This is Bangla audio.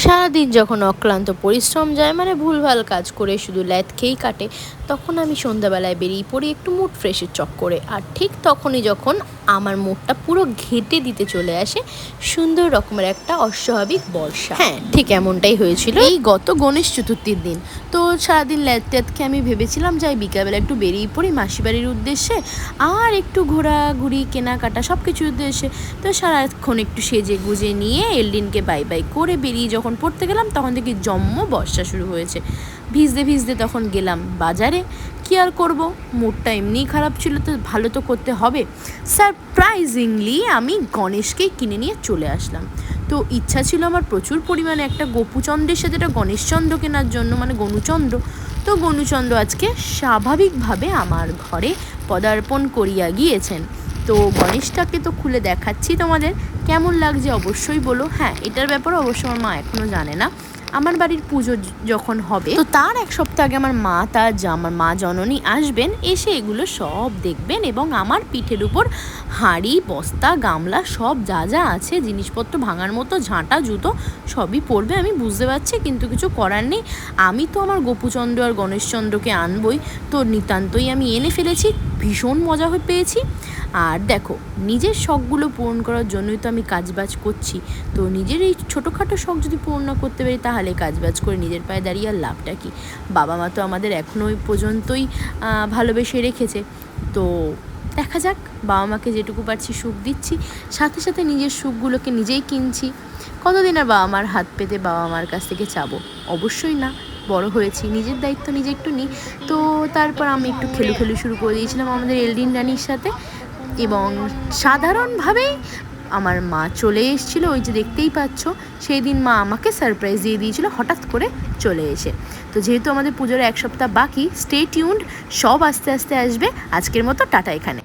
সারাদিন যখন অক্লান্ত পরিশ্রম যায়, মানে ভুলভাল কাজ করে শুধু ল্যাদ খেয়েই কাটে, তখন আমি সন্ধ্যাবেলায় বেরিয়ে পড়ি একটু মুড ফ্রেশের চক্করে। আর ঠিক তখনই যখন আমার মুডটা পুরো ঘেঁটে দিতে চলে আসে সুন্দর রকমের একটা অস্বাভাবিক বর্ষা। হ্যাঁ, ঠিক এমনটাই হয়েছিল এই গত গণেশ চতুর্থীর দিন। তো সারাদিন ল্যাদ ট্যাদ খেয়ে আমি ভেবেছিলাম যাই বিকালবেলা একটু বেরিয়ে পড়ি মাসি বাড়ির উদ্দেশ্যে, আর একটু ঘোরাঘুরি কেনাকাটা সব কিছুর উদ্দেশ্যে। তো সারাক্ষণ একটু সেজে গুজে নিয়ে এলডিনকে বাই বাই করে বেরিয়ে যখন পড়তে গেলাম, তখন থেকে জম্ম বর্ষা শুরু হয়েছে। ভিজতে ভিজতে তখন গেলাম বাজারে। কী আর করবো, মুডটা এমনিই খারাপ ছিল, তো ভালো তো করতে হবে। সারপ্রাইজিংলি আমি গণেশকেই কিনে নিয়ে চলে আসলাম। তো ইচ্ছা ছিল আমার প্রচুর পরিমাণে একটা গোপুচন্দ্রের সাথে একটা গণেশচন্দ্র কেনার জন্য, মানে গনুচন্দ্র। তো গনুচন্দ্র আজকে স্বাভাবিকভাবে আমার ঘরে পদার্পণ করিয়া গিয়েছেন। তো গণেশটাকে তো খুলে দেখাচ্ছি তোমাদের, কেমন লাগছে অবশ্যই বলো। হ্যাঁ, এটার ব্যাপারে অবশ্য আমার মা এখনও জানে না। আমার বাড়ির পুজো যখন হবে, তো তার এক সপ্তাহ আগে আমার মা জননী আসবেন, এসে এগুলো সব দেখবেন এবং আমার পিঠের উপর হাঁড়ি বস্তা গামলা সব যা যা আছে জিনিসপত্র ভাঙার মতো ঝাঁটা জুতো সবই পড়বে। আমি বুঝতে পারছি, কিন্তু কিছু করার নেই। আমি তো আমার গোপুচন্দ্র আর গণেশচন্দ্রকে আনবই, তো নিতান্তই আমি এনে ফেলেছি। ভীষণ মজা পেয়েছি। আর দেখো, নিজের শখগুলো পূরণ করার জন্যই তো আমি কাজবাজ করছি। তো নিজের এই ছোটোখাটো শখ যদি পূরণ না করতে পারি, তাহলে কাজবাজ করে নিজের পায়ে দাঁড়িয়ে আর লাভটা কী? বাবা মা তো আমাদের এখনও ওই পর্যন্তই ভালোবেসে রেখেছে। তো দেখা যাক, বাবা মাকে যেটুকু পারছি সুখ দিচ্ছি, সাথে সাথে নিজের সুখগুলোকে নিজেই কিনছি। কতদিন আর বাবা মার হাত পেতে বাবা মার কাছ থেকে চাবো? অবশ্যই না। বড় হয়েছি, নিজের দায়িত্ব নিজে একটু নিই। তো তারপর আমি একটু খেলু শুরু করে দিয়েছিলাম আমাদের এলডিন রানির সাথে, এবং সাধারণভাবেই আমার মা চলে এসেছিলো। ওই যে দেখতেই পাচ্ছ, সেই দিন মা আমাকে সারপ্রাইজ দিয়ে দিয়েছিল হঠাৎ করে চলে এসে। তো যেহেতু আমাদের পুজোর এক সপ্তাহ বাকি, স্টে টিউনড, সব আস্তে আস্তে আসবে। আজকের মতো টাটা এখানে।